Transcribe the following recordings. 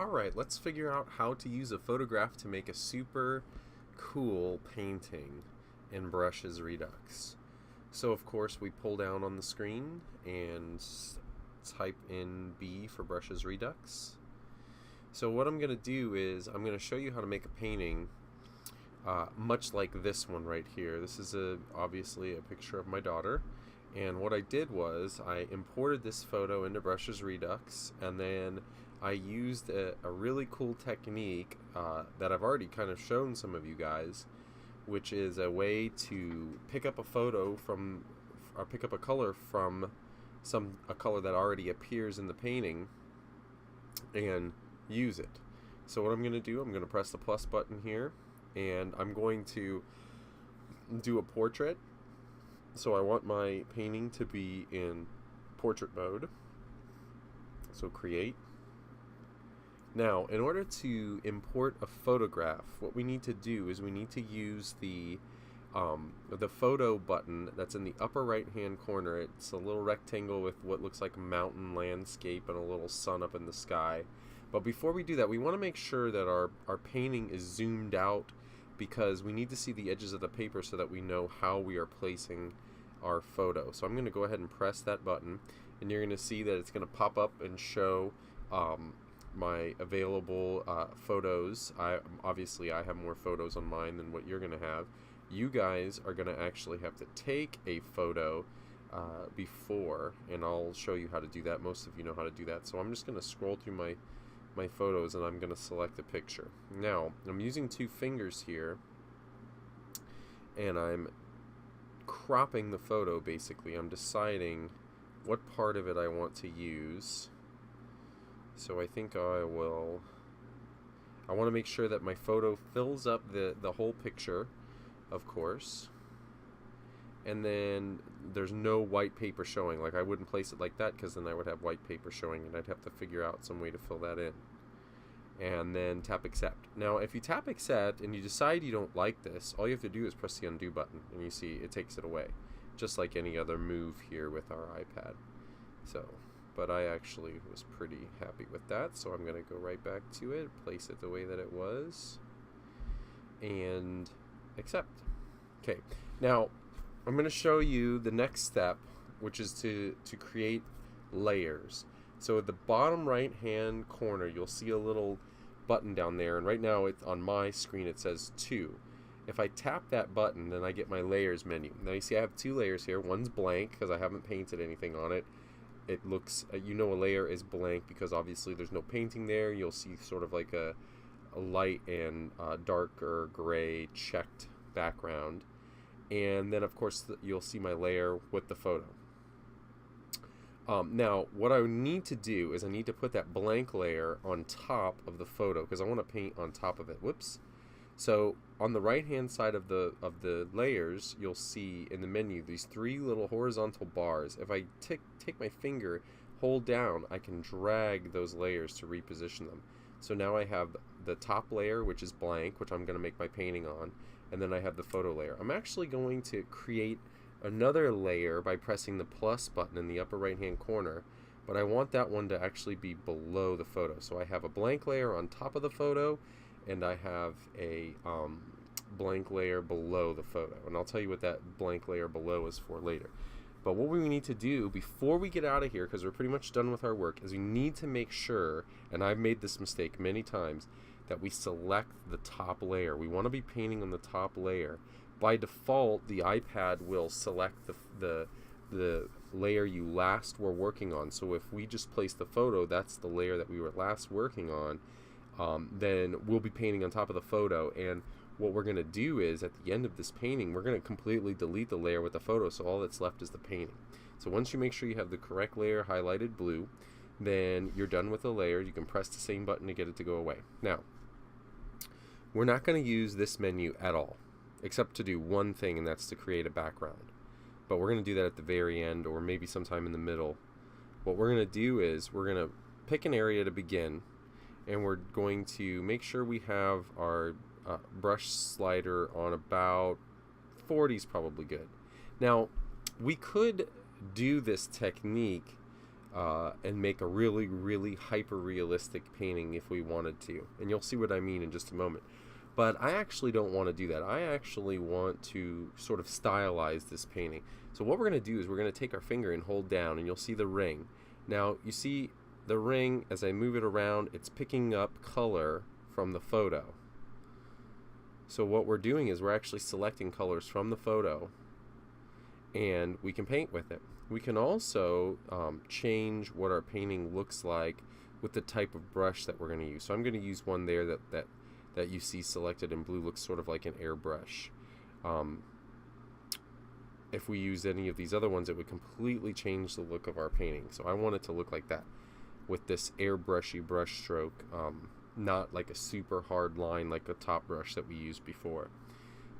Alright, let's figure out how to use a photograph to make a super cool painting in Brushes Redux. So of course we pull down on the screen and type in B for Brushes Redux. So what I'm going to do is I'm going to show you how to make a painting much like this one right here. This is obviously a picture of my daughter. And what I did was I imported this photo into Brushes Redux, and then I used a really cool technique that I've already kind of shown some of you guys, which is a way to pick up a photo from, or pick up a color from a color that already appears in the painting and use it. So what I'm going to do, I'm going to press the plus button here, and I'm going to do a portrait. So I want my painting to be in portrait mode. So create. Now, in order to import a photograph, what we need to do is we need to use the photo button that's in the upper right hand corner. It's a little rectangle with what looks like a mountain landscape and a little sun up in the sky. But before we do that, we want to make sure that our painting is zoomed out, because we need to see the edges of the paper so that we know how we are placing our photo. So I'm going to go ahead and press that button, and you're going to see that it's going to pop up and show my available photos. Obviously I have more photos on mine than what you're going to have. You guys are going to actually have to take a photo before, and I'll show you how to do that. Most of you know how to do that. So I'm just going to scroll through my photos, and I'm going to select a picture. Now I'm using two fingers here, and I'm cropping the photo. Basically I'm deciding what part of it I want to use. So I think I want to make sure that my photo fills up the whole picture, of course, and then there's no white paper showing. Like, I wouldn't place it like that, because then I would have white paper showing, and I'd have to figure out some way to fill that in. And then tap accept. Now if you tap accept and you decide you don't like this, all you have to do is press the undo button, and you see it takes it away, just like any other move here with our iPad. So, but I actually was pretty happy with that, so I'm going to go right back to it, place it the way that it was, and accept. Okay, now I'm going to show you the next step, which is to create layers. So at the bottom right hand corner you'll see a little button down there, and right now it's on my screen it says 2. If I tap that button, then I get my layers menu. Now you see I have 2 layers here. One's blank because I haven't painted anything on it. It looks, you know, a layer is blank because obviously there's no painting there. You'll see sort of like a light and darker gray checked background, and then of course you'll see my layer with the photo. Now what I need to do is I need to put that blank layer on top of the photo, because I want to paint on top of it. Whoops. So on the right hand side of the layers, you'll see in the menu these 3 little horizontal bars. If I take my finger, hold down, I can drag those layers to reposition them. So now I have the top layer, which is blank, which I'm going to make my painting on, and then I have the photo layer. I'm actually going to create another layer by pressing the plus button in the upper right hand corner, but I want that one to actually be below the photo. So I have a blank layer on top of the photo, and I have a blank layer below the photo, and I'll tell you what that blank layer below is for later. But what we need to do before we get out of here, because we're pretty much done with our work, is we need to make sure, and I've made this mistake many times, that we select the top layer. We want to be painting on the top layer. By default, the iPad will select the layer you last were working on. So if we just place the photo, that's the layer that we were last working on, then we'll be painting on top of the photo. And what we're going to do is, at the end of this painting, we're going to completely delete the layer with the photo, so all that's left is the painting. So once you make sure you have the correct layer highlighted blue, then you're done with the layer. You can press the same button to get it to go away. Now, we're not going to use this menu at all, except to do one thing, and that's to create a background. But we're going to do that at the very end, or maybe sometime in the middle. What we're going to do is we're going to pick an area to begin, and we're going to make sure we have our brush slider on about 40 is probably good. Now we could do this technique and make a really, really hyper-realistic painting if we wanted to. And you'll see what I mean in just a moment. But I actually don't want to do that. I actually want to sort of stylize this painting. So what we're going to do is we're going to take our finger and hold down, and you'll see the ring. Now, you see the ring, as I move it around, it's picking up color from the photo. So what we're doing is we're actually selecting colors from the photo, and we can paint with it. We can also change what our painting looks like with the type of brush that we're going to use. So I'm going to use one there that you see selected in blue, looks sort of like an airbrush. If we use any of these other ones, it would completely change the look of our painting. So I want it to look like that, with this airbrushy brush stroke, not like a super hard line like a top brush that we used before.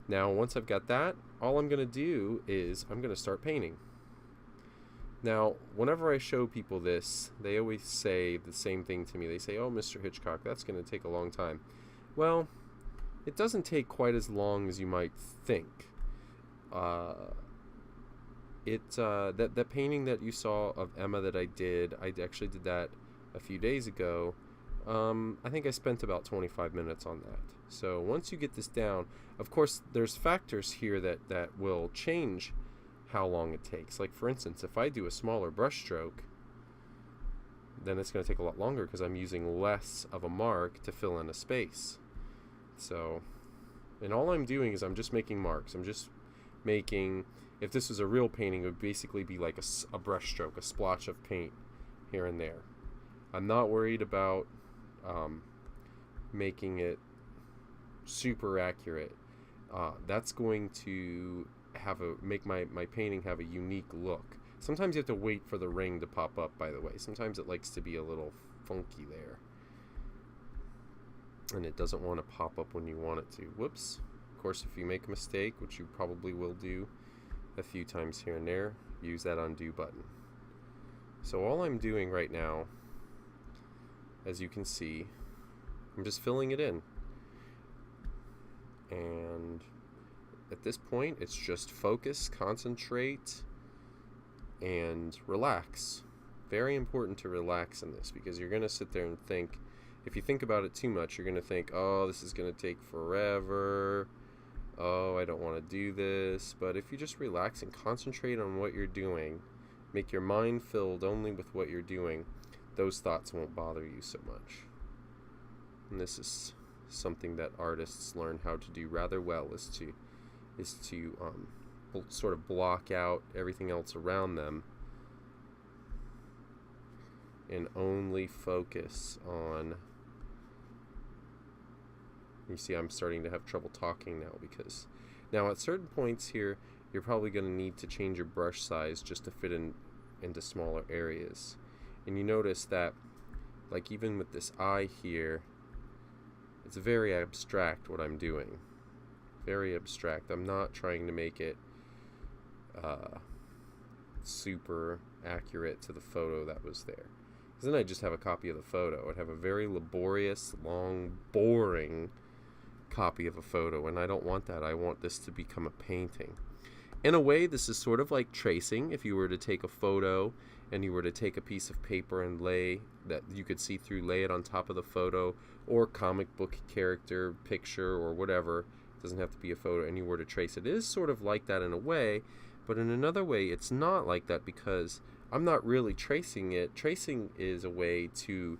Now, once I've got that, all I'm going to do is I'm going to start painting. Now, whenever I show people this, they always say the same thing to me. They say, "Oh, Mr. Hitchcock, that's going to take a long time." Well, it doesn't take quite as long as you might think. That painting that you saw of Emma that I actually did that a few days ago. I think I spent about 25 minutes on that. So once you get this down, of course, there's factors here that will change how long it takes. Like, for instance, if I do a smaller brush stroke, then it's going to take a lot longer because I'm using less of a mark to fill in a space. So, and all I'm doing is I'm just making marks. I'm just making, if this was a real painting, it would basically be like a brush stroke, a splotch of paint here and there. I'm not worried about making it super accurate. That's going to make my painting have a unique look. Sometimes you have to wait for the ring to pop up, by the way. Sometimes it likes to be a little funky there, and it doesn't want to pop up when you want it to. Whoops. Of course, if you make a mistake, which you probably will do a few times here and there, use that undo button. So all I'm doing right now, as you can see, I'm just filling it in. And at this point, it's just focus, concentrate, and relax. Very important to relax in this, because you're going to sit there and think. If you think about it too much, you're going to think, "Oh, this is going to take forever. Oh, I don't want to do this." But if you just relax and concentrate on what you're doing, make your mind filled only with what you're doing, those thoughts won't bother you so much. And this is something that artists learn how to do rather well, is to sort of block out everything else around them and only focus on. You see, I'm starting to have trouble talking now, because now at certain points here, you're probably going to need to change your brush size just to fit into smaller areas. And you notice that, like, even with this eye here, it's very abstract what I'm doing. Very abstract. I'm not trying to make it super accurate to the photo that was there. Because then I'd just have a copy of the photo. I'd have a very laborious, long, boring copy of a photo, and I don't want that. I want this to become a painting. In a way, this is sort of like tracing. If you were to take a photo and you were to take a piece of paper and lay that you could see through, lay it on top of the photo, or comic book character picture or whatever, it doesn't have to be a photo, and you were to trace it. It is sort of like that in a way, but in another way it's not like that, because I'm not really tracing it. Tracing is a way to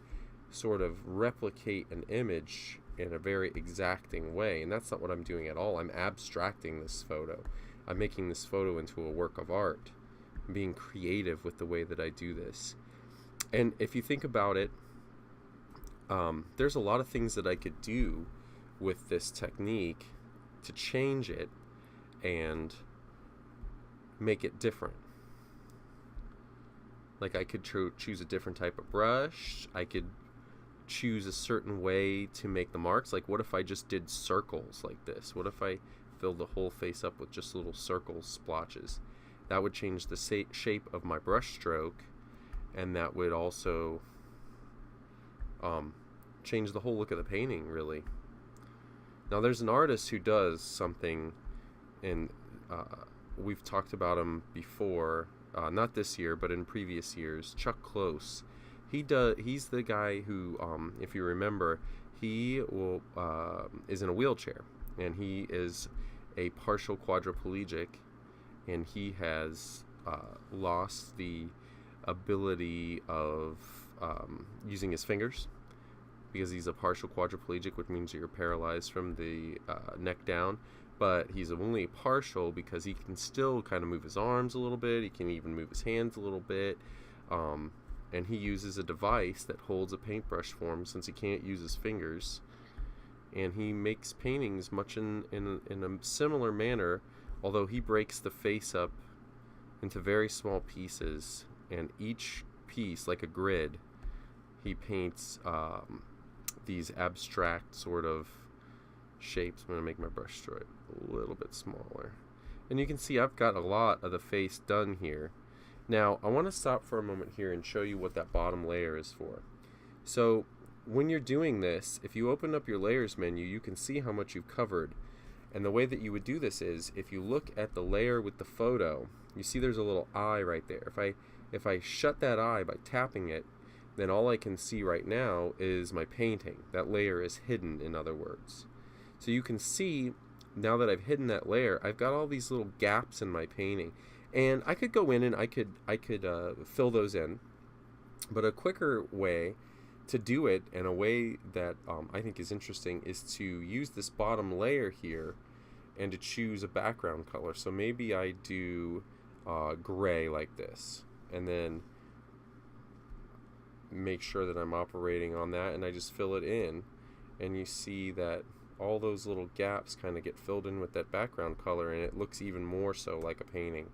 sort of replicate an image in a very exacting way, and that's not what I'm doing at all. I'm abstracting this photo. I'm making this photo into a work of art. I'm being creative with the way that I do this. And if you think about it, there's a lot of things that I could do with this technique to change it and make it different. Like, I could choose a different type of brush. I could choose a certain way to make the marks. Like, what if I just did circles like this? What if I filled the whole face up with just little circles, splotches? That would change the shape of my brush stroke, and that would also change the whole look of the painting, really. Now, there's an artist who does something, and we've talked about him before, not this year, but in previous years, Chuck Close. He's the guy who, if you remember, he is in a wheelchair, and he is a partial quadriplegic, and he has lost the ability of using his fingers because he's a partial quadriplegic, which means you're paralyzed from the neck down. But he's only partial because he can still kind of move his arms a little bit. He can even move his hands a little bit. And he uses a device that holds a paintbrush for him since he can't use his fingers. And he makes paintings much in a similar manner, although he breaks the face up into very small pieces. And each piece, like a grid, he paints these abstract sort of shapes. I'm going to make my brush stroke a little bit smaller. And you can see I've got a lot of the face done here. Now, I want to stop for a moment here and show you what that bottom layer is for. So, when you're doing this, if you open up your layers menu, you can see how much you've covered. And the way that you would do this is, if you look at the layer with the photo, you see there's a little eye right there. If I shut that eye by tapping it, then all I can see right now is my painting. That layer is hidden, in other words. So you can see, now that I've hidden that layer, I've got all these little gaps in my painting. And I could go in and I could fill those in. But a quicker way to do it, and a way that I think is interesting, is to use this bottom layer here and to choose a background color. So maybe I do gray like this, and then make sure that I'm operating on that, and I just fill it in, and you see that all those little gaps kind of get filled in with that background color, and it looks even more so like a painting,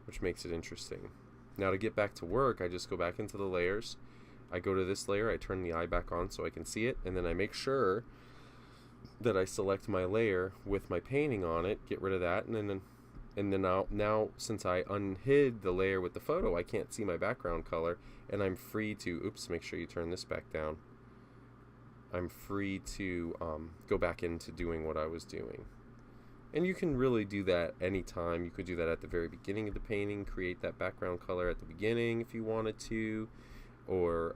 which makes it interesting. Now, to get back to work, I just go back into the layers. I go to this layer, I turn the eye back on so I can see it, and then I make sure that I select my layer with my painting on it, get rid of that, and then now since I unhid the layer with the photo, I can't see my background color, and I'm free to, oops, make sure you turn this back down. I'm free to go back into doing what I was doing. And you can really do that anytime. You could do that at the very beginning of the painting, create that background color at the beginning if you wanted to, or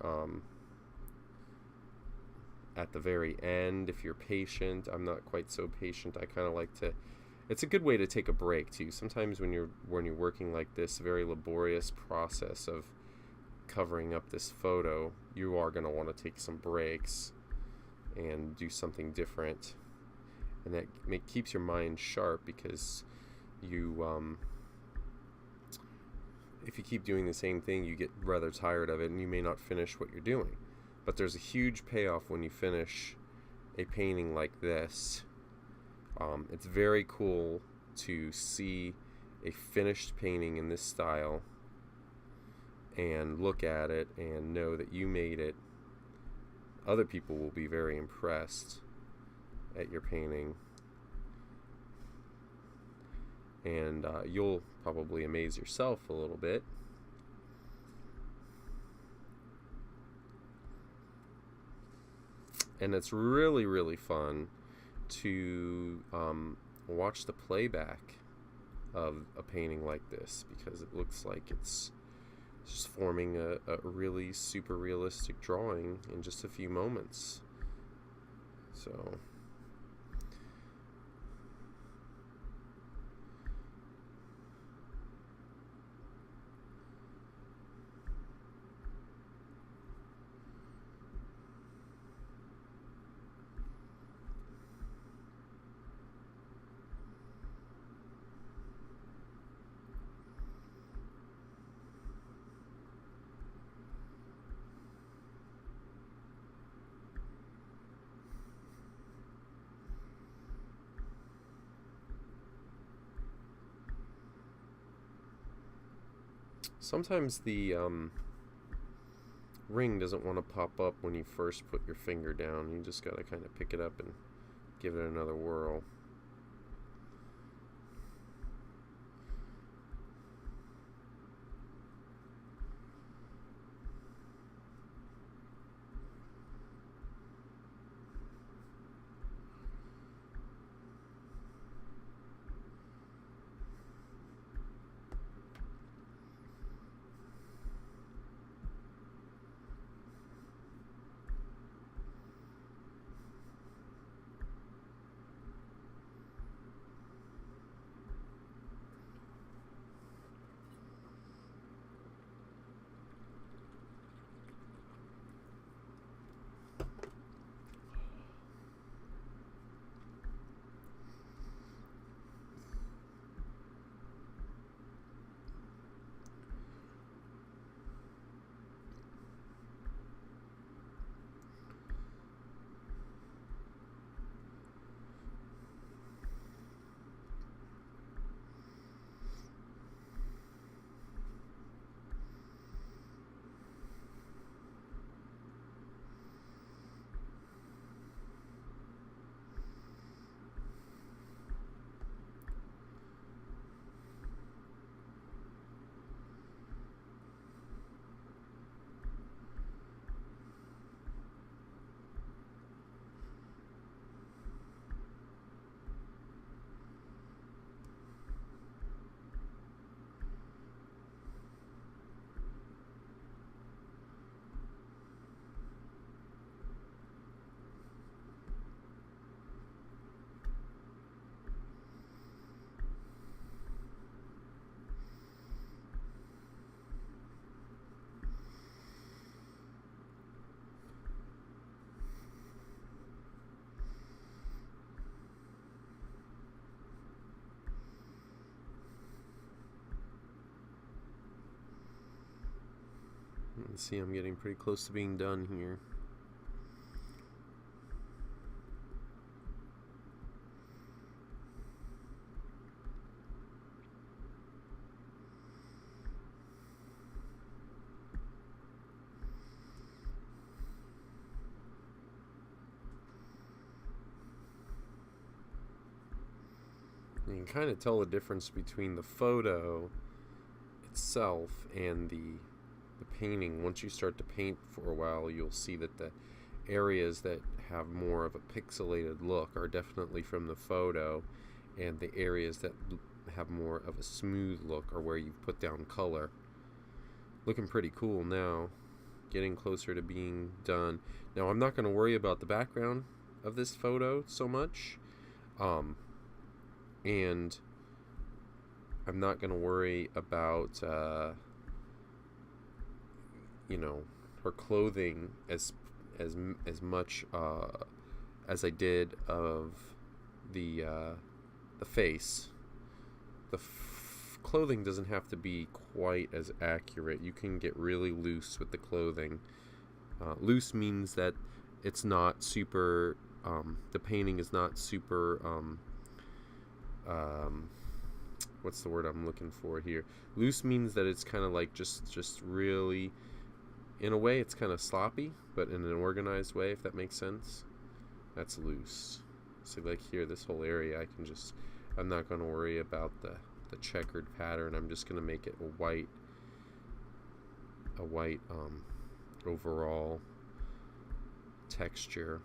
at the very end if you're patient. I'm not quite so patient. I kind of like to, it's a good way to take a break too. Sometimes when you're working like this very laborious process of covering up this photo, you are going to want to take some breaks and do something different, and that keeps your mind sharp, because you if you keep doing the same thing, you get rather tired of it and you may not finish what you're doing. But there's a huge payoff when you finish a painting like this. It's very cool to see a finished painting in this style and look at it and know that you made it. Other people will be very impressed at your painting, and you'll probably amaze yourself a little bit. And it's really, really fun to watch the playback of a painting like this, because it looks like it's just forming a really super realistic drawing in just a few moments. So sometimes the ring doesn't want to pop up when you first put your finger down. You just gotta kind of pick it up and give it another whirl. See, I'm getting pretty close to being done here. You can kind of tell the difference between the photo itself and the painting. Once you start to paint for a while, you'll see that the areas that have more of a pixelated look are definitely from the photo, and the areas that have more of a smooth look are where you've put down color. Looking pretty cool now. Getting closer to being done. Now, I'm not going to worry about the background of this photo so much. And I'm not going to worry about, her clothing as much as I did of the face. The clothing doesn't have to be quite as accurate. You can get really loose with the clothing. Loose means that it's not super, the painting is not super, what's the word I'm looking for here? Loose means that it's kind of like just really, in a way it's kind of sloppy, but in an organized way, if that makes sense. That's loose. So like here, this whole area, I'm not going to worry about the checkered pattern. I'm just going to make it a white overall texture.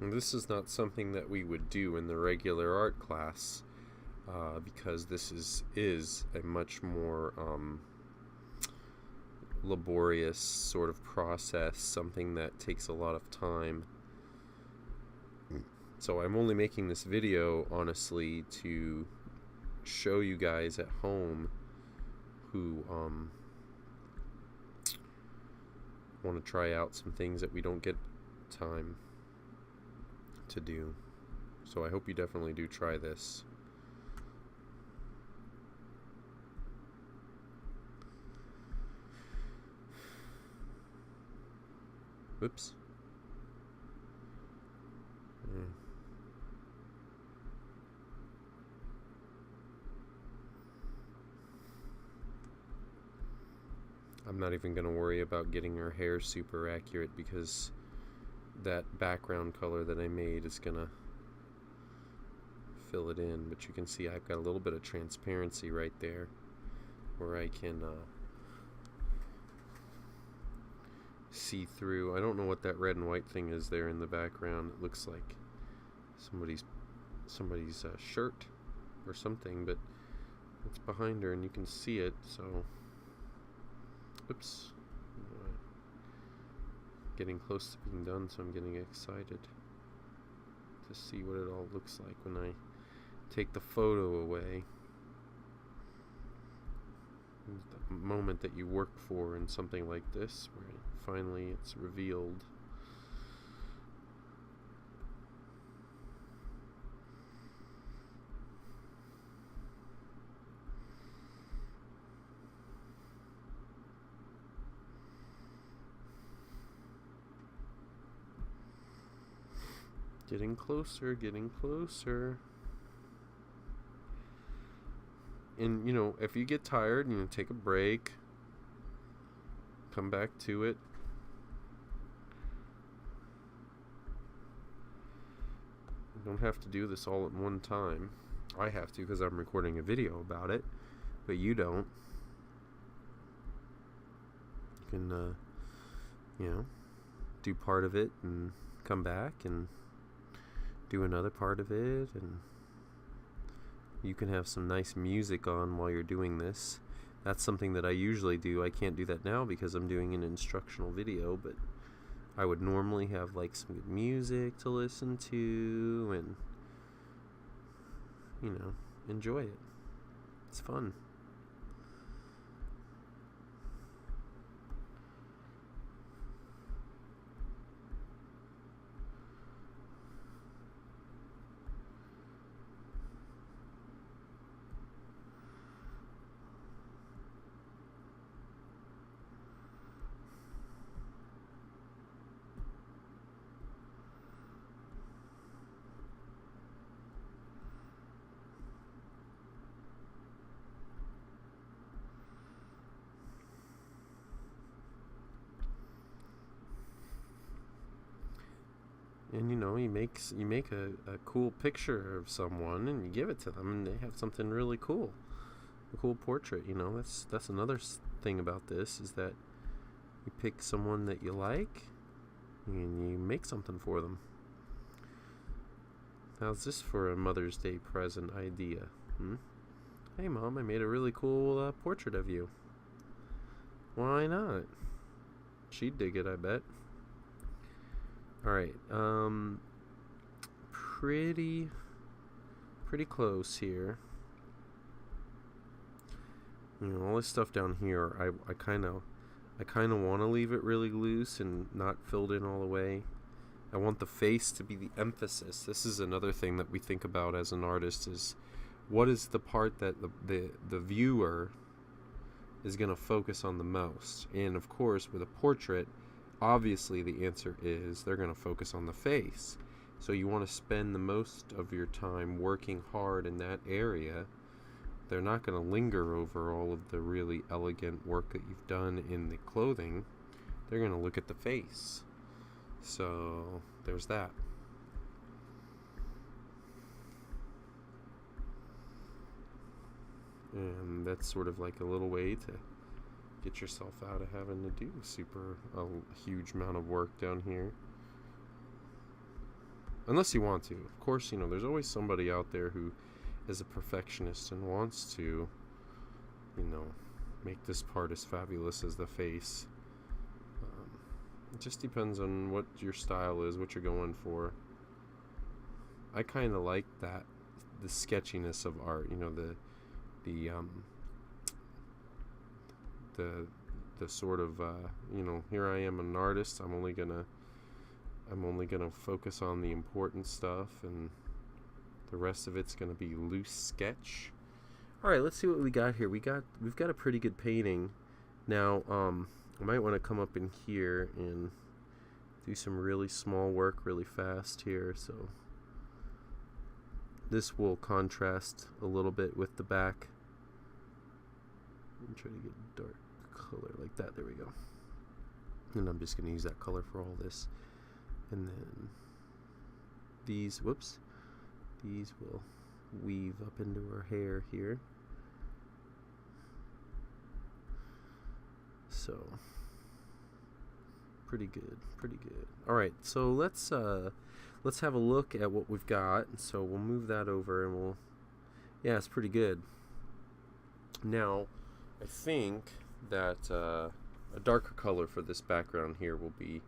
And this is not something that we would do in the regular art class, because this is a much more laborious sort of process, something that takes a lot of time. So I'm only making this video, honestly, to show you guys at home who want to try out some things that we don't get time to do. So I hope you definitely do try this. Oops. I'm not even going to worry about getting her hair super accurate, because that background color that I made is going to fill it in. But you can see I've got a little bit of transparency right there where I can see through. I don't know what that red and white thing is there in the background. It looks like somebody's shirt or something, but it's behind her and you can see it. So oops, getting close to being done, so I'm getting excited to see what it all looks like when I take the photo away. The moment that you work for in something like this, where finally it's revealed. Getting closer, getting closer. And, if you get tired, take a break. Come back to it. You don't have to do this all at one time. I have to, because I'm recording a video about it. But you don't. You can, do part of it and come back and do another part of it, and you can have some nice music on while you're doing this. That's something that I usually do. I can't do that now because I'm doing an instructional video, but I would normally have like some good music to listen to and enjoy it. It's fun. And you make a cool picture of someone and you give it to them, and they have something really cool, a cool portrait. That's another thing about this, is that you pick someone that you like and you make something for them. How's this for a Mother's Day present idea? Hey Mom, I made a really cool portrait of you. Why not? She'd dig it, I bet. Alright, pretty close here. All this stuff down here, I kind of want to leave it really loose and not filled in all the way. I want the face to be the emphasis. This is another thing that we think about as an artist, is what is the part that the viewer is going to focus on the most. And of course, with a portrait, obviously the answer is they're going to focus on the face. So you want to spend the most of your time working hard in that area. They're not going to linger over all of the really elegant work that you've done in the clothing. They're going to look at the face. So there's that. And that's sort of like a little way to get yourself out of having to do a huge amount of work down here. Unless you want to. Of course, there's always somebody out there who is a perfectionist and wants to, make this part as fabulous as the face. It just depends on what your style is, what you're going for. I kind of like that, the sketchiness of art, the sort of here I am, an artist. I'm only gonna focus on the important stuff, and the rest of it's gonna be loose sketch. All right, let's see what we got here. We've got a pretty good painting. Now, I might want to come up in here and do some really small work really fast here. So this will contrast a little bit with the back. I'm trying to get a dark color like that. There we go. And I'm just going to use that color for all this. And then these will weave up into her hair here. So pretty good. All right, so let's have a look at what we've got. So we'll move that over, and yeah, it's pretty good. Now, I think that a darker color for this background here will be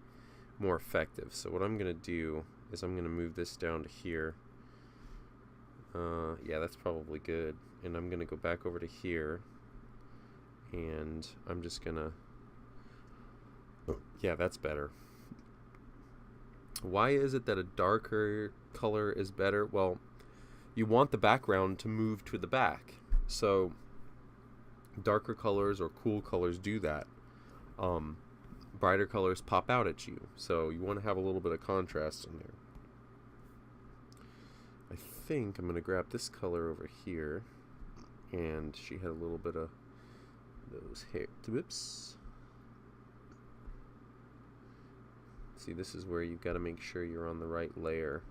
more effective. So what I'm gonna do is I'm gonna move this down to here. Yeah, that's probably good. And I'm gonna go back over to here, and I'm just gonna, yeah, that's better. Why is it that a darker color is better? Well, you want the background to move to the back. So darker colors or cool colors do that. Brighter colors pop out at you. So you want to have a little bit of contrast in there. I think I'm going to grab this color over here. And she had a little bit of those hair. Whoops. See, this is where you've got to make sure you're on the right layer.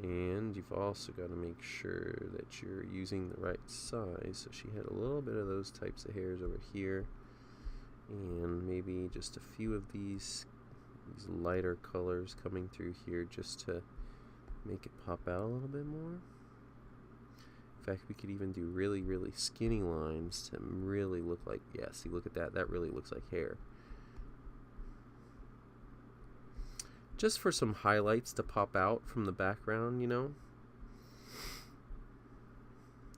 And you've also got to make sure that you're using the right size. So she had a little bit of those types of hairs over here. And maybe just a few of these lighter colors coming through here just to make it pop out a little bit more. In fact, we could even do really, really skinny lines to really look like, yeah, see, look at that. That really looks like hair. Just for some highlights to pop out from the background,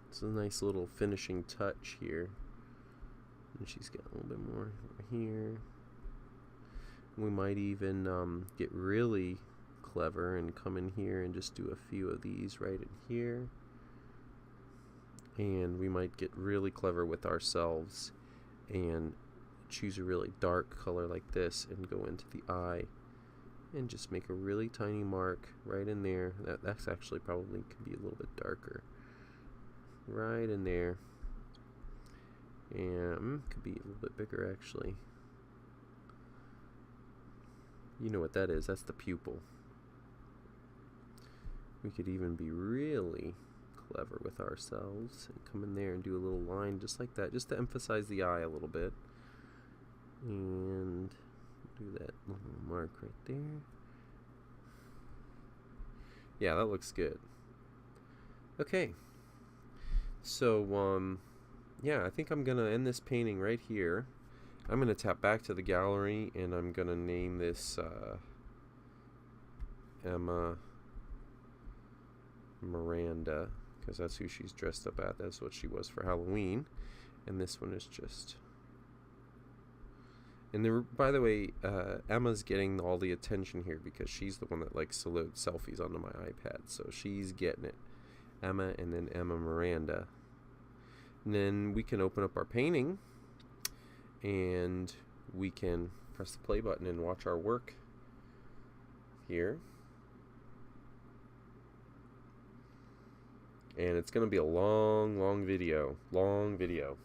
It's a nice little finishing touch here. And she's got a little bit more here. We might even get really clever and come in here and just do a few of these right in here. And we might get really clever with ourselves and choose a really dark color like this and go into the eye. And just make a really tiny mark right in there. That's actually probably could be a little bit darker. Right in there. And could be a little bit bigger actually. You know what that is. That's the pupil. We could even be really clever with ourselves and come in there and do a little line just like that, just to emphasize the eye a little bit. And do that little mark right there. Yeah, that looks good. Okay. So, yeah, I think I'm going to end this painting right here. I'm going to tap back to the gallery, and I'm going to name this Emma Miranda, because that's who she's dressed up at. That's what she was for Halloween. And this one is just... And there, by the way, Emma's getting all the attention here because she's the one that likes to load selfies onto my iPad. So she's getting it. Emma and then Emma Miranda. And then we can open up our painting and we can press the play button and watch our work here. And it's going to be a long video. Long video.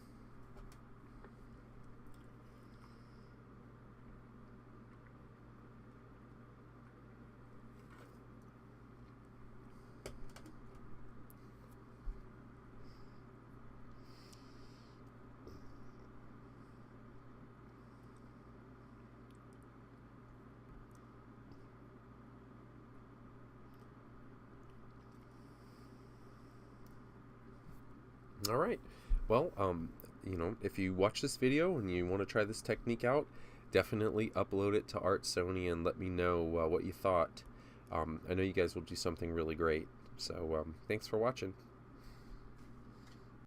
All right. Well, you know, if you watch this video and you want to try this technique out, definitely upload it to Art Sony and let me know what you thought. I know you guys will do something really great. So, thanks for watching.